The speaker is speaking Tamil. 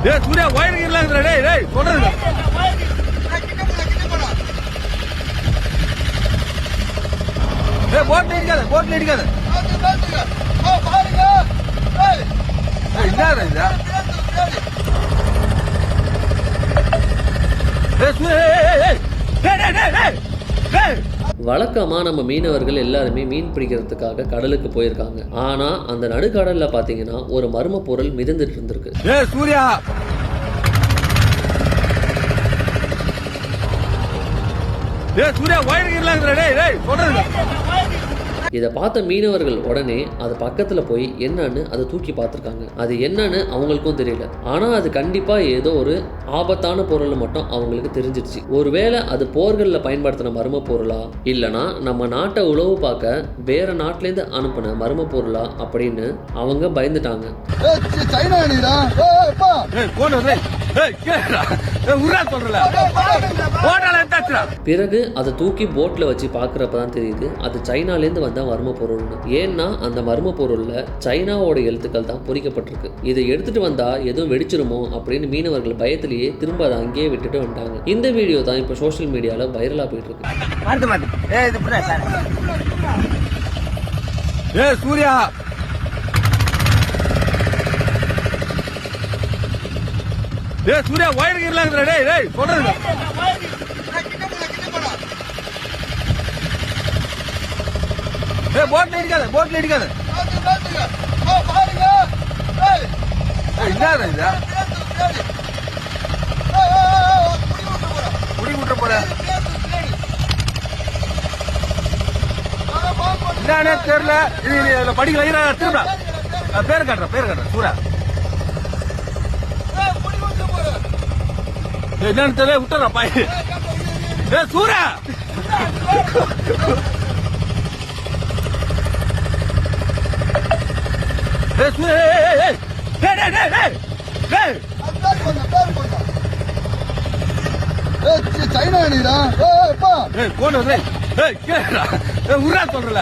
டேய் சூர்யா வயர் இல்லங்கற டேய் டேய் சொல்றது டேய் போட்ல இடிக்காத பாருங்க டேய் என்னடா இது டேய் சூர்யா டேய் வழக்கமா நம்ம மீனவர்கள் எல்லாருமே மீன் பிடிக்கிறதுக்காக கடலுக்கு போயிருக்காங்க. ஆனா அந்த நடுக்கடல்ல பாத்தீங்கன்னா ஒரு மர்ம பொருள் மிதந்துட்டு இருந்திருக்கு. டேய் சூர்யா வயர் இல்லங்கற டேய் டேய் சொல்றது இதை பார்த்த மீனவர்கள் உடனே அது பக்கத்துல போய் என்னன்னு அதை தூக்கி பார்த்துருக்காங்க. அது என்னன்னு அவங்களுக்கும் தெரியல. ஆனா அது கண்டிப்பா ஏதோ ஒரு ஆபத்தான பொருள் மட்டும் அவங்களுக்கு தெரிஞ்சிருச்சு. ஒருவேளை அது போர்கள்ல பயன்படுத்தின மர்ம பொருளா இல்லனா நம்ம நாட்டை உளவு பார்க்க வேற நாட்டுல இருந்து அனுப்பின மர்ம பொருளா அப்படின்னு அவங்க பயந்துட்டாங்க. பிறகு அதை தூக்கி போட்ல வச்சு பாக்குறப்பதான் தெரியுது அது சைனால இருந்து வந்த மர்ம பொருள்னு. ஏன்னா அந்த மர்ம பொருள்ல சைனாவோட எழுத்துக்கள் தான் பொறிக்கப்பட்டிருக்கு. இதை எடுத்துட்டு வந்தா எதுவும் வெடிச்சிருமோ அப்படின்னு மீனவர்கள் பயத்திலேயே திரும்ப அதை அங்கேயே விட்டுட்டு வந்துட்டாங்க. இந்த வீடியோ தான் இப்ப சோசியல் மீடியால வைரலா போயிட்டு இருக்கு. சூர்யா சூர்யா வயர் இல்லங்கற டேய் டேய் சொல்றது டேய் போட்ல இடிக்காத பாருங்க டேய் என்னடா இது குடி விட்டு போற என்னன்னே தெரியல. இது படிக்கல திரும்ப பேர் காட்டுறேன் சூர்யா என்னன்னு தெரியல விட்டுறா பாய் சூர்யா சைனா சொல்றல